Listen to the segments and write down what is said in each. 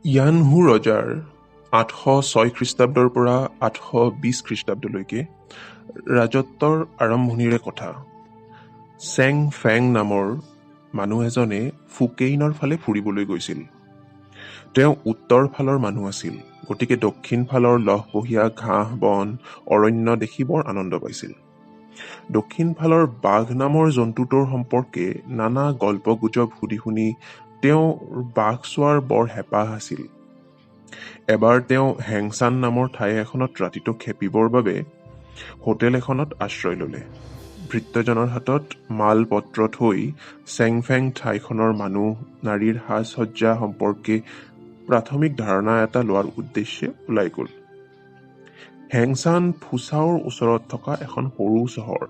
ইয়ানহু ৰজাৰ 806 খ্ৰীষ্টাব্দৰ পৰা 820 খ্ৰীষ্টাব্দলৈকে ৰাজত্বৰ আৰম্ভণিৰে কথা। চেং ফেং নামৰ মানুহ এজনে ফুকেইনৰ ফালে ফুৰিবলৈ গৈছিল। তেওঁ উত্তৰ ফালৰ মানুহ আছিল, গতিকে দক্ষিণ ফালৰ লহপহীয়া ঘাঁহ বন অৰণ্য দেখি বৰ আনন্দ পাইছিল। দক্ষিণ ফালৰ বাঘ নামৰ জন্তুটোৰ সম্পৰ্কে নানা গল্পগুজব সুধি শুনি তেওঁ বাঘ চোৱাৰ বৰ হেঁপাহ আছিল। এবাৰ তেওঁ হেংচান নামৰ ঠাই এখনত ৰাতিটো খেপিবৰ বাবে হোটেল এখনত আশ্ৰয় ল'লে। ভৃত্যজনৰ হাতত মাল পত্ৰ থৈ চেংফেং ঠাইখনৰ মানুহ নাৰীৰ সাজ সজ্জা সম্পৰ্কে প্ৰাথমিক ধাৰণা এটা লোৱাৰ উদ্দেশ্যে ওলাই গ'ল। হেংচান ফুচাওৰ ওচৰত থকা এখন সৰু চহৰ।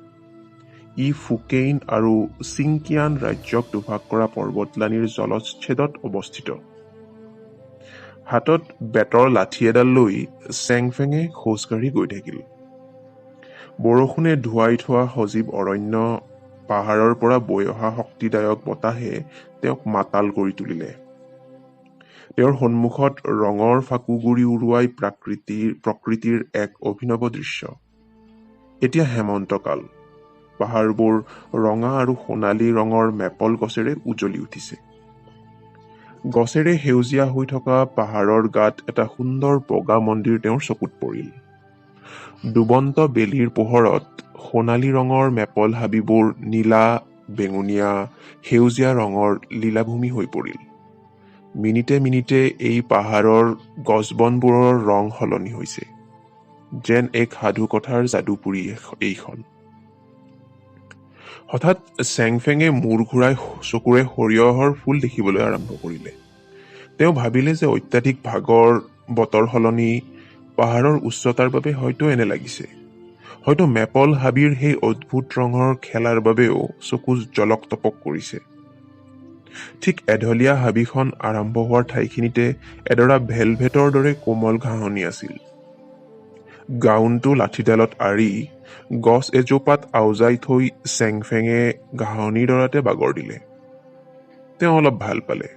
ই ফুকেইন আৰু চিংকিয়ান ৰাজ্যক দুভাগ কৰা পৰ্বতলানিৰ জলচ্ছেদত অৱস্থিত। হাতত বেতৰ লাঠি এডাল লৈ চেংফেঙে খোজকাঢ়ি গৈ থাকিল। বৰষুণে ধুৱাই থোৱা সজীৱ অৰণ্য, পাহাৰৰ পৰা বৈ অহা শক্তিদায়ক বতাহে তেওঁক মাতাল কৰি তুলিলে। তেওঁৰ সন্মুখত ৰঙৰ ফাকুগুৰি উৰুৱাই প্ৰকৃতিৰ এক অভিনৱ দৃশ্য। এতিয়া হেমন্তকাল। পাহাৰবোৰ ৰঙা আৰু সোণালী ৰঙৰ মেপল গছেৰে উজ্বলি উঠিছে। গছেৰে সেউজীয়া হৈ থকা পাহাৰৰ গাত এটা সুন্দৰ বগা মন্দিৰ তেওঁৰ চকুত পৰিল। ডুবন্ত বেলিৰ পোহৰত সোণালী ৰঙৰ মেপল হাবিবোৰ নীলা, বেঙুনীয়া, সেউজীয়া ৰঙৰ লীলাভূমি হৈ পৰিল। মিনিটে মিনিটে এই পাহাৰৰ গছবনবোৰৰ ৰং সলনি হৈছে, যেন এক সাধুকথাৰ যাদুপুৰী এইখন। হঠাৎ চেংফেঙে মূৰ ঘূৰাই চকুৰে সৰিয়হৰ ফুল দেখিবলৈ আৰম্ভ কৰিলে। তেওঁ ভাবিলে যে অত্যাধিক ভাগৰ, বতৰ সলনি, পাহাৰৰ উচ্চতাৰ বাবে হয়তো এনে লাগিছে। হয়তো মেপল হাবিৰ সেই অদ্ভুত ৰঙৰ খেলাৰ বাবেও চকু জলক তপক কৰিছে। ঠিক এঢলীয়া হাবিখন আৰম্ভ হোৱাৰ ঠাইখিনিতে এডৰা ভেলভেটৰ দৰে কোমল ঘাঁহনি আছিল। গাউনটো লাঠিডালত আঁৰি গছ এজোপাত আউজাই থৈ চেংফেঙে ঘাঁহনিৰ দৰাতে বাগৰ দিলে। তেওঁ অলপ ভাল পালে।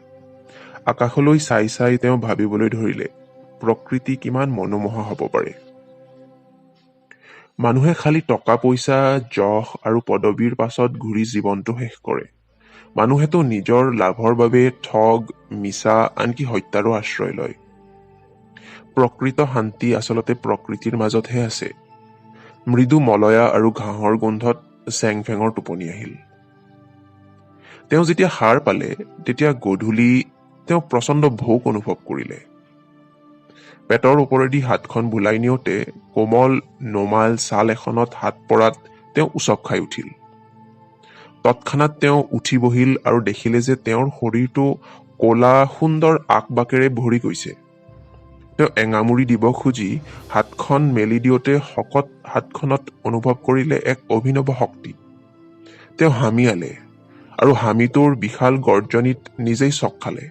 আকাশলৈ চাই চাই তেওঁ ভাবিবলৈ ধৰিলে, প্ৰকৃতি কিমান মনোমোহা হ'ব পাৰে। মানুহে খালি টকা পইচা, যশ আৰু পদবীৰ পাছত ঘূৰি জীৱনটো শেষ কৰে। মানুহেতো নিজৰ লাভৰ বাবে ঠগ, মিছা, আনকি হত্যাৰো আশ্ৰয় লয়। প্ৰকৃত শান্তি আচলতে প্ৰকৃতিৰ মাজতহে আছে। মৃদু মলয়া আৰু ঘাঁহৰ গোন্ধত চেংফেঙৰ টোপনি আহিল। তেওঁ যেতিয়া সাৰ পালে, তেতিয়া গধূলি তেওঁ প্ৰচণ্ড ভোক অনুভৱ কৰিলে। পেটৰ ওপৰেদি হাতখন বুলাই নিওঁতে কোমল নোমাল ছাল এখনত হাত পৰাত তেওঁ উচপ খাই উঠিল। তৎক্ষণাৎ তেওঁ উঠি বহিল আৰু দেখিলে যে তেওঁৰ শৰীৰটো ক'লা সুন্দৰ আকবাকেৰে ভৰি গৈছে। তেওঁ এঙামুৰি দিব খুজি হাতখন মেলি দিওঁতে শকত হাতখনত অনুভৱ কৰিলে এক অভিনৱ শক্তি। তেওঁ হামিয়ালে আৰু হামিটোৰ বিশাল গৰ্জনিত নিজেই চক খালে।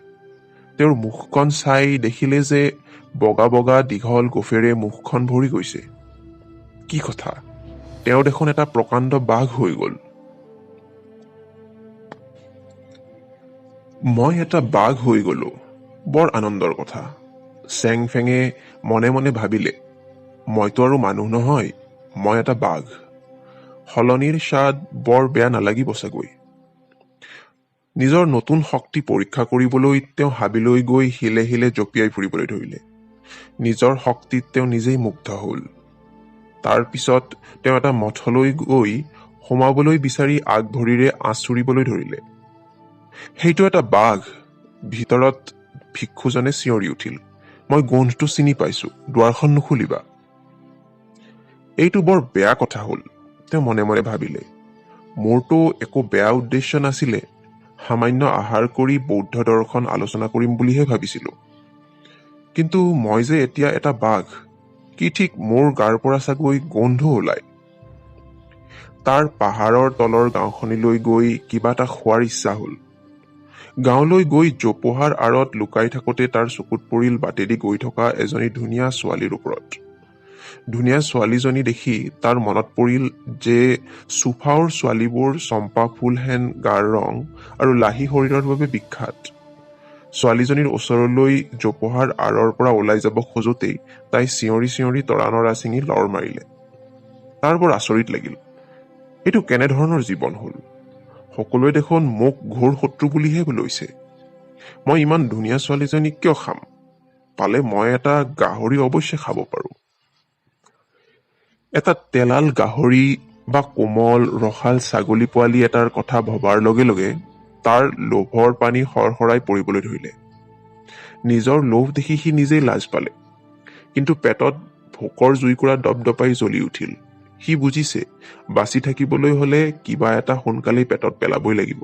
তেওঁৰ মুখখন চাই দেখিলে যে বগা বগা দীঘল গোফেৰে মুখখন ভৰি গৈছে। কি কথা, তেওঁ দেখোন এটা প্ৰকাণ্ড বাঘ হৈ গ'ল। মই এটা বাঘ হৈ গ'লো, বৰ আনন্দৰ কথা। চেংফেঙে মনে মনে ভাবিলে, মইতো আৰু মানুহ নহয়, মই এটা বাঘ। সলনিৰ স্বাদ বৰ বেয়া নালাগিব চাগৈ। নিজৰ নতুন শক্তি পৰীক্ষা কৰিবলৈ তেওঁ হাবিলৈ গৈ শিলে শিলে জঁপিয়াই ফুৰিবলৈ ধৰিলে। নিজৰ শক্তিত তেওঁ নিজেই মুগ্ধ হ'ল। তাৰ পিছত তেওঁ এটা মঠলৈ গৈ সোমাবলৈ বিচাৰি আগভৰিৰে আঁচুৰিবলৈ ধৰিলে। সেইটো এটা বাঘ। ভিতৰত ভিক্ষুজনে চিঞৰি উঠিল, মই গোন্ধটো চিনি পাইছো, দুৱাৰখন নুখুলিবা। এইটো বৰ বেয়া কথা হ'ল, তেওঁ মনে মনে ভাবিলে। মোৰতো একো বেয়া উদ্দেশ্য নাছিলে, সামান্য আহাৰ কৰি বৌদ্ধ দৰ্শন আলোচনা কৰিম বুলিহে ভাবিছিলো। কিন্তু মই যে এতিয়া এটা বাঘ, কি ঠিক মোৰ গাৰ পৰা চাগৈ গোন্ধ ওলায়। তাৰ পাহাৰৰ তলৰ গাঁওখনলৈ গৈ কিবা এটা খোৱাৰ ইচ্ছা হ'ল। গাঁৱলৈ গৈ জোপোহাৰ আঁৰত লুকাই থাকোঁতে তাৰ চকুত পৰিল বাটেদি গৈ থকা এজনী ধুনীয়া ছোৱালীৰ ওপৰত। ধুনীয়া ছোৱালীজনী দেখি তাৰ মনত পৰিল যে চুফাওৰ ছোৱালীবোৰ চম্পা ফুল হেন গাৰ ৰং আৰু লাহি শৰীৰৰ বাবে বিখ্যাত। ছোৱালীজনীৰ ওচৰলৈ জোপোহাৰ আঁৰৰ পৰা ওলাই যাব খোজোতেই তাই চিঞৰি চিঞৰি তৰানৰা ছিঙি লৰ মাৰিলে। তাৰ বৰ আচৰিত লাগিল। এইটো কেনেধৰণৰ জীৱন হ'ল? সকলোৱে দেখোন মোক ঘোৰ শত্ৰু বুলিহে লৈছে। মই ইমান ধুনীয়া ছোৱালীজনীক কিয় খাম? পালে মই এটা গাহৰি অৱশ্যে খাব পাৰোঁ। এটা তেলাল গাহৰি বা কোমল ৰসাল ছাগলী পোৱালি এটাৰ কথা ভবাৰ লগে লগে তাৰ লোভৰ পানী সৰসৰাই পৰিবলৈ ধৰিলে। নিজৰ লোভ দেখি সি নিজেই লাজ পালে, কিন্তু পেটত ভোকৰ জুইকুৰা দপদপাই জ্বলি উঠিল। সি বুজিছে বাচি থাকিবলৈ হলে কিবা এটা সোনকালেই পেটত পেলাবই লাগিব।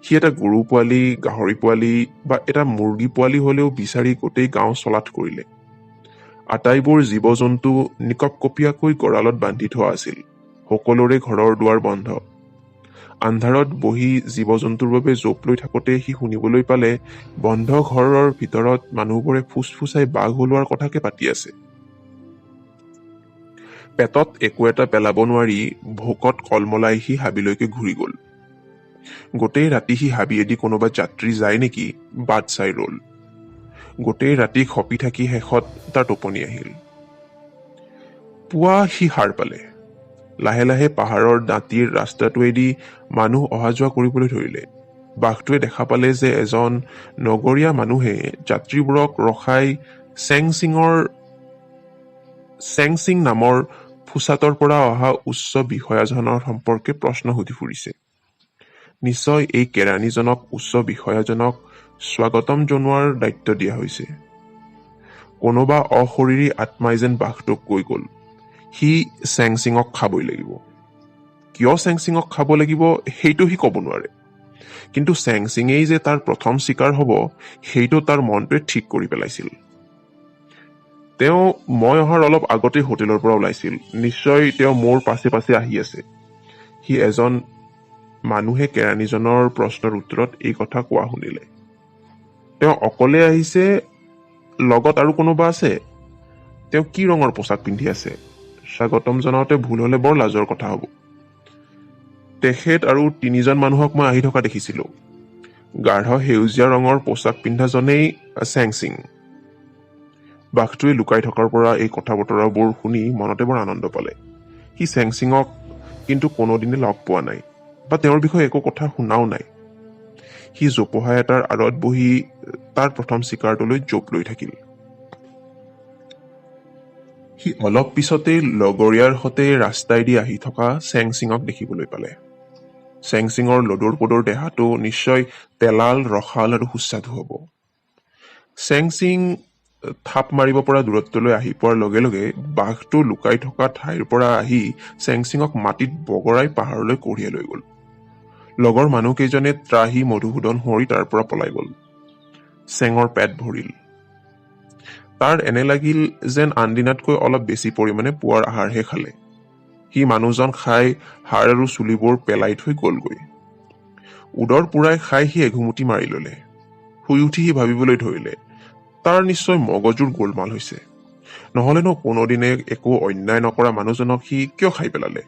সি এটা গৰু পোৱালি, গাহৰি পোৱালি বা এটা মুৰ্গী পোৱালি হলেও বিচাৰি গোটেই গাঁও চলাথ কৰিলে। আটাইবোৰ জীৱ জন্তু নিকপকপীয়াকৈ গঁড়ালত বান্ধি থোৱা আছিল। সকলোৰে ঘৰৰ দুৱাৰ বন্ধ। আন্ধাৰত বহি জীৱ জন্তুৰ বাবে জোপ লৈ থাকোঁতে সি শুনিবলৈ পালে বন্ধ ঘৰৰ ভিতৰত মানুহবোৰে ফুচফুচাই বাঘ ওলোৱাৰ কথাকে পাতি আছে। পেটত একো এটা পেলাব নোৱাৰি ভোকত কলমলাই সি হাবিলৈকে ঘূৰি গল। গোটেই ৰাতি সি হাবিয়েদি কোনোবা যাত্ৰী যায় নেকি বাট চাই ৰল। গোটেই ৰাতি খপি থাকি শেষত তাৰ টোপনি আহিল। পুৱা সি সাৰ পালে। লাহে লাহে পাহাৰৰ দাঁতিৰ ৰাস্তাটোৱেদি মানুহ অহা যোৱা কৰিবলৈ ধৰিলে। বাঘটোৱে দেখা পালে যে এজন নগৰীয়া মানুহে যাত্ৰীবোৰক ৰখাই চেংচিং নামৰ ফুচাতৰ পৰা অহা উচ্চ বিষয়াজনৰ সম্পৰ্কে প্ৰশ্ন সুধি ফুৰিছে। নিশ্চয় এই কেৰাণীজনক উচ্চ বিষয়াজনক স্বাগতম জনোৱাৰ দায়িত্ব দিয়া হৈছে। কোনোবা অশৰীৰী আত্মাই যেন বাঘটোক কৈ গল, সি চেংচিঙক খাবই লাগিব। কিয় চেংচিঙক খাব লাগিব সেইটো সি ক'ব নোৱাৰে, কিন্তু চেংচিঙেই যে তাৰ প্ৰথম চিকাৰ হ'ব সেইটো তাৰ মনটোৱে ঠিক কৰি পেলাইছিল। তেওঁ মই অহাৰ অলপ আগতেই হোটেলৰ পৰা ওলাইছিল। নিশ্চয় তেওঁ মোৰ পাছে পাছে আহি আছে। সি এজন মানুহে কেৰাণীজনৰ প্ৰশ্নৰ উত্তৰত এই কথা কোৱা শুনিলে। তেওঁ অকলে আহিছে, লগত আৰু কোনোবা আছে? তেওঁ কি ৰঙৰ পোছাক পিন্ধি আছে? স্বাগতম জনাওঁতে ভুল হলে বৰ লাজৰ কথা হ'ব। তেখেত আৰু 3জন মানুহক মই আহি থকা দেখিছিলো। গাঢ় সেউজীয়া ৰঙৰ পোছাক পিন্ধাজনেই চেংচিং। বাঘটোৱে লুকাই থকাৰ পৰা এই কথা বতৰাবোৰ শুনি মনতে বৰ আনন্দ পালে। সি চেংচিঙক কিন্তু কোনোদিনে লগ পোৱা নাই বা তেওঁৰ বিষয়ে একো কথা শুনাও নাই। সি জোপোহা এটাৰ আঁৰত বহি তাৰ প্ৰথম চিকাৰটোলৈ জোপ লৈ থাকিল। সি অলপ পিছতেই লগৰীয়াৰ সৈতে ৰাস্তাইদি আহি থকা চেংচিঙক দেখিবলৈ পালে। চেংচিঙৰ লদৰ পদৰ দেহাটো নিশ্চয় তেলাল, ৰসাল আৰু সুস্বাদু হ'ব। চেংচিং থাপ মাৰিব পৰা দূৰত্বলৈ আহি পোৱাৰ লগে লগে বাঘটো লুকাই থকা ঠাইৰ পৰা আহি চেংচিঙক মাটিত বগৰাই পাহাৰলৈ কঢ়িয়াই লৈ গল। লগৰ মানুহকেইজনে ত্ৰাহি মধুসূদন সুঁৱৰি তাৰ পৰা পলাই গল। চেঙৰ পেট ভৰিল। তাৰ এনে লাগিল যেন আনদিনাতকৈ অলপ বেছি পৰিমাণে পুৱাৰ আহাৰহে খালে। সি মানুহজন খাই হাড় আৰু চুলিবোৰ পেলাই থৈ গলগৈ। উদৰ পুৰাই খাই সি এঘুমুটি মাৰি ললে। শুই উঠি সি ভাবিবলৈ ধৰিলে, তাৰ নিশ্চয় মগজুৰ গোলমাল হৈছে। নহলেনো কোনোদিনে একো অন্যায় নকৰা মানুহজনক সি কিয় খাই পেলালে?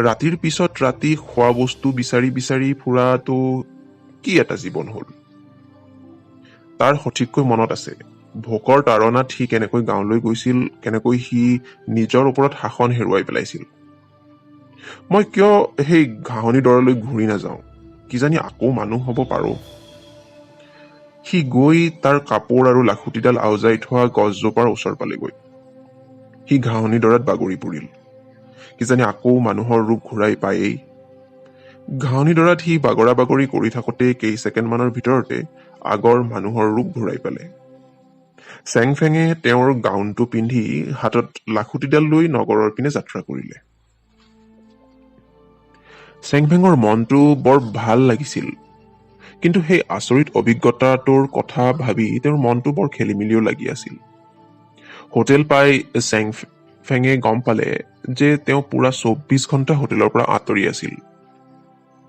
ৰাতিৰ পিছত ৰাতি খোৱা বস্তু বিচাৰি বিচাৰি ফুৰাটো কি এটা জীৱন হল? তাৰ সঠিককৈ মনত আছে ভোকৰ তাৰণাত সি কেনেকৈ গাঁৱলৈ গৈছিল, কেনেকৈ সি নিজৰ ওপৰত শাসন হেৰুৱাই পেলাইছিল। মই কিয় সেই ঘাঁহনি দৰলৈ ঘূৰি নাযাওঁ, কিজানি আকৌ মানুহ হ'ব পাৰো। সি গৈ তাৰ কাপোৰ আৰু লাখুটিডাল আউজাই থোৱা গছজোপাৰ ওচৰ পালেগৈ। সি ঘাঁহনি দৰাত বাগৰি পৰিল। কিজানি আকৌ মানুহৰ ৰূপ ঘূৰাই পায়েই। ঘাঁহনি দৰাত সি বাগৰা বাগৰি কৰি থাকোঁতে কেইছেকেণ্ডমানৰ ভিতৰতে আগৰ মানুহৰ ৰূপ ঘূৰাই পালে। চেংফেঙে তেওঁৰ গাউনটো পিন্ধি হাতত লাখুটিডাল লৈ নগৰৰ পিনে যাত্ৰা কৰিলে। চেংফেঙৰ মনটো বৰ ভাল লাগিছিল, কিন্তু সেই আচৰিত অভিজ্ঞতাটোৰ কথা ভাবি তেওঁৰ মনটো বৰ খেলিমেলিও লাগি আছিল। হোটেল পাই চেংফেঙে গম পালে যে তেওঁ পুৰা 24 ঘণ্টা হোটেলৰ পৰা আঁতৰি আছিল।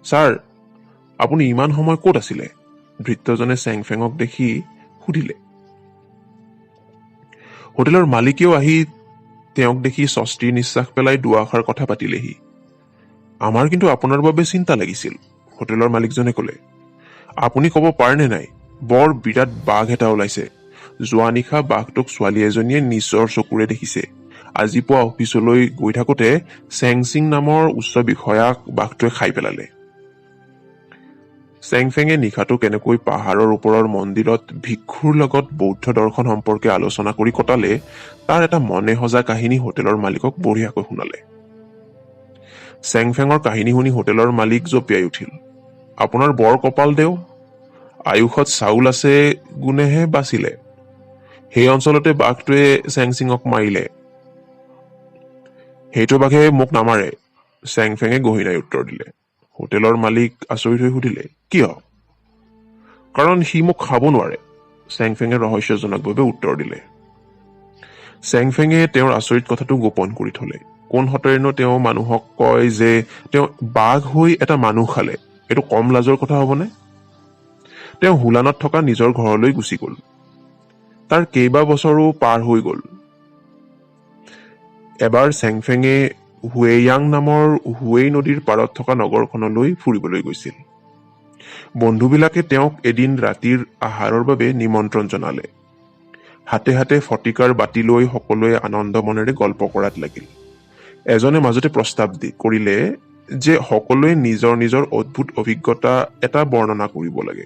ছাৰ, আপুনি ইমান সময় ক'ত আছিলে? ভৃত্যজনে চেংফেঙক দেখি সুধিলে। হোটেলৰ মালিকেও আহি তেওঁক দেখি স্বস্তিৰ নিশ্বাস পেলাই দুআষাৰ কথা পাতিলেহি। আমাৰ কিন্তু আপোনাৰ বাবে চিন্তা লাগিছিল, হোটেলৰ মালিকজনে ক'লে। আপুনি ক'ব পাৰেনে নাই বৰ বিৰাট বাঘ এটা ওলাইছে। যোৱা নিশা বাঘটোক ছোৱালী এজনীয়ে নিজৰ চকুৰে দেখিছে। আজি পুৱা অফিচলৈ গৈ থাকোতে চেংচিং নামৰ উচ্চ বিষয়াক বাঘটোৱে খাই পেলালে। চেংফেঙে নিশাটো কেনেকৈ পাহাৰৰ ওপৰৰ মন্দিৰত ভিক্ষুৰ লগত বৌদ্ধ দৰ্শন সম্পৰ্কে আলোচনা কৰি কটালে তাৰ এটা মনে সজা কাহিনী হোটেলৰ মালিকক বঢ়িয়াকৈ শুনালে। চেংফেঙৰ কাহিনী শুনি হোটেলৰ মালিক জঁপিয়াই উঠিল। আপোনাৰ বৰ কপাল দেও, আয়ুষত চাউল আছে গুণেহে বাচিলে। সেই অঞ্চলতে বাঘটোৱে চেংচিঙক মাৰিলে। সেইটো বাঘে মোক নামাৰে, চেংফেঙে গহীনাই উত্তৰ দিলে। হোটেলৰ মালিক আচৰিত হৈ সুধিলে, কিয়? কাৰণ সি মোক খাব নোৱাৰে, চেংফেঙে ৰহস্যজনকভাৱে উত্তৰ দিলে। চেংফেঙে তেওঁৰ আচৰিত কথাটো গোপন কৰি থলে। কোন হতেৰেনো তেওঁ মানুহক কয় যে তেওঁ বাঘ হৈ এটা মানুহ খালে? এইটো কম লাজৰ কথা হবনে? তেওঁ হুলানত থকা নিজৰ ঘৰলৈ গুচি গল। তাৰ কেইবা বছৰো পাৰ হৈ গল। এবাৰ চেংফেঙে হুৱেয়াং নামৰ হুৱেই নদীৰ পাৰত থকা নগৰখনলৈ ফুৰিবলৈ গৈছিল। বন্ধুবিলাকে তেওঁক এদিন ৰাতিৰ আহাৰৰ বাবে নিমন্ত্ৰণ জনালে। হাতে হাতে ফটিকাৰ বাতি লৈ সকলোৱে আনন্দ মনেৰে গল্প কৰাত লাগিল। এজনে মাজতে প্ৰস্তাৱ কৰিলে যে সকলোৱে নিজৰ নিজৰ অদ্ভুত অভিজ্ঞতা এটা বৰ্ণনা কৰিব লাগে।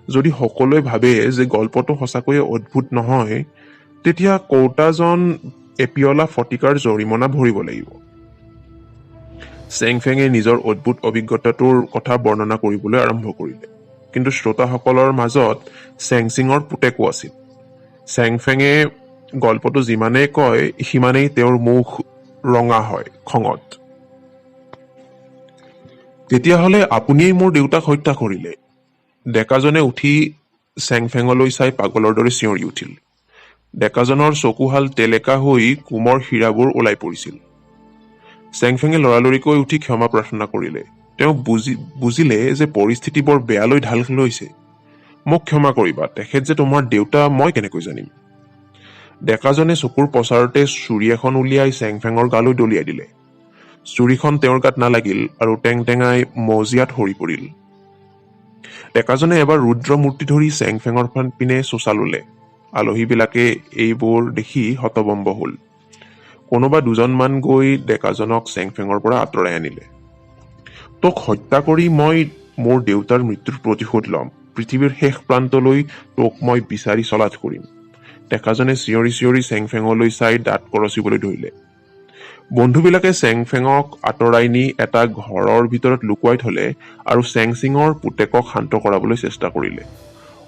যদি সকলোৱে ভাবে যে গল্পটো সঁচাকৈয়ে অদ্ভুত নহয়, তেতিয়া কৌটাজন এপিয়লা ফটিকাৰ জৰিমনা ভৰিব লাগিব। চেংফেঙে নিজৰ অদ্ভুত অভিজ্ঞতাটোৰ কথা বৰ্ণনা কৰিবলৈ আৰম্ভ কৰিলে। কিন্তু শ্ৰোতাসকলৰ মাজত চেংচিঙৰ পুতেকো আছিল। চেংফেঙে গল্পটো যিমানেই কয় সিমানেই তেওঁৰ মুখ ৰঙা হয় খঙত। তেতিয়াহলে আপুনিয়েই মোৰ দেউতাক হত্যা কৰিলে, ডেকাজনে উঠি চেংফেঙলৈ চাই পাগলৰ দৰে চিঞৰি উঠিল। ডেকাজনৰ চকুহাল টেলেকা হৈ কোমৰ হীৰাবোৰ ওলাই পৰিছিল। চেংফেঙে লৰালৰিকৈ উঠি ক্ষমা প্ৰাৰ্থনা কৰিলে। তেওঁ বুজিলে যে পৰিস্থিতি বৰ বেয়ালৈ ঢাল লৈছে। মোক ক্ষমা কৰিবা, তেখেত যে তোমাৰ দেউতা মই কেনেকৈ জানিম? ডেকাজনে চকুৰ পচাৰতে চুৰি এখন উলিয়াই চেংফেঙৰ গালৈ দলিয়াই দিলে। চুৰিখন তেওঁৰ গাত নালাগিল আৰু টেংটেঙাই মজিয়াত সৰি পৰিল। ডেকাজনে এবাৰ ৰুদ্ৰ মূৰ্তি ধৰি চেংফেঙৰ পিনে চোচা ললে। আলহীবিলাকে এইবোৰ দেখি হতবম্ব হল। কোনোবা দুজনমান গৈ ডেকাজনক চেংফেঙৰ পৰা আঁতৰাই আনিলে। তোক হত্যা কৰি মই মোৰ দেউতাৰ মৃত্যুৰ প্ৰতিশোধ ল'ম। পৃথিৱীৰ শেষ প্ৰান্তলৈ তোক মই বিচাৰি চলাথ কৰিম। ডেকাজনে চিঞৰি চিঞৰি চেংফেঙলৈ চাই দাঁত কৰচিবলৈ ধৰিলে। বন্ধুবিলাকে চেংফেঙক আঁতৰাই নি এটা ঘৰৰ ভিতৰত লুকুৱাই থলে আৰু চেংচিঙৰ পুতেকক শান্ত কৰাবলৈ চেষ্টা কৰিলে।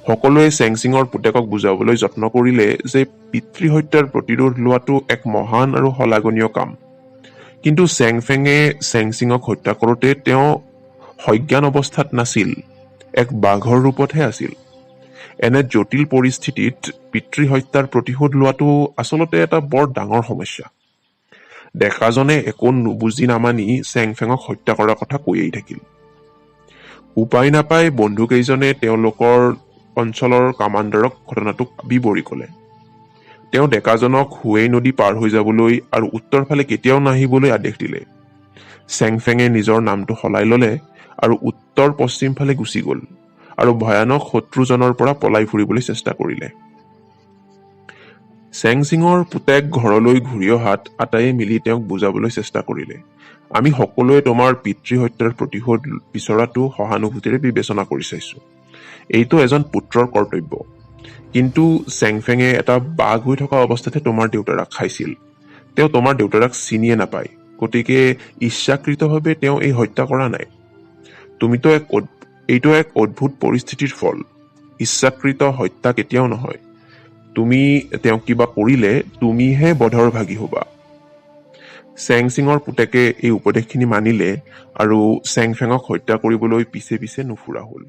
সকলোৱে চেংচিঙৰ পুতেকক বুজাবলৈ যত্ন কৰিলে যে পিতৃ হত্যাৰ প্ৰতিৰোধ লোৱাটো এক মহান আৰু শলাগনীয় কাম। কিন্তু চেংফেঙে চেংচিঙক হত্যা কৰোঁতে তেওঁ সজ্ঞান অৱস্থাত নাছিল, এক বাঘৰ ৰূপতহে আছিল। এনে জটিল পৰিস্থিতিত পিতৃ হত্যাৰ প্ৰতিশোধ লোৱাটো আচলতে এটা বৰ ডাঙৰ সমস্যা। ডেকাজনে একো নুবুজি নামানি চেংফেঙক হত্যা কৰাৰ কথা কৈয়েই থাকিল। উপায় নাপাই বন্ধুকেইজনে তেওঁলোকৰ অঞ্চলৰ কামাণ্ডাৰক ঘটনাটোক বিৱৰি কলে। তেওঁ ডেকাজনক হুৱেই নদী পাৰ হৈ যাবলৈ আৰু উত্তৰ ফালে কেতিয়াও নাহিবলৈ আদেশ দিলে। চেংফেঙে নিজৰ নামটো সলাই ললে আৰু উত্তৰ পশ্চিম ফালে গুচি গল আৰু ভয়ানক শত্ৰুজনৰ পৰা পলাই ফুৰিবলৈ চেষ্টা কৰিলে। চেংচিঙৰ পুতেক ঘৰলৈ ঘূৰি অহাত আটাইয়ে মিলি তেওঁক বুজাবলৈ চেষ্টা কৰিলে। আমি সকলোৱে তোমাৰ পিতৃ হত্যাৰ প্ৰতিশোধ বিচৰাটো সহানুভূতিৰে বিবেচনা কৰি চাইছো। এইটো এজন পুত্ৰৰ কৰ্তব্য। কিন্তু চেংফেঙে এটা বাঘ হৈ থকা অৱস্থাতে তোমাৰ দেউতাৰাক খাইছিল। তেওঁ তোমাৰ দেউতাৰাক চিনিয়ে নাপায়, গতিকে ইচ্ছাকৃতভাৱে তেওঁ এই হত্যা কৰা নাই। এইটো এক অদ্ভুত পৰিস্থিতিৰ ফল। ইচ্ছাকৃত হত্যা কেতিয়াও নহয়। তুমি তেওঁক কিবা কৰিলে তুমিহে বধৰ ভাগী হবা। চেংচিঙৰ পুতেকে এই উপদেশখিনি মানিলে আৰু চেংফেঙক হত্যা কৰিবলৈ পিছে পিছে নুফুৰা হল।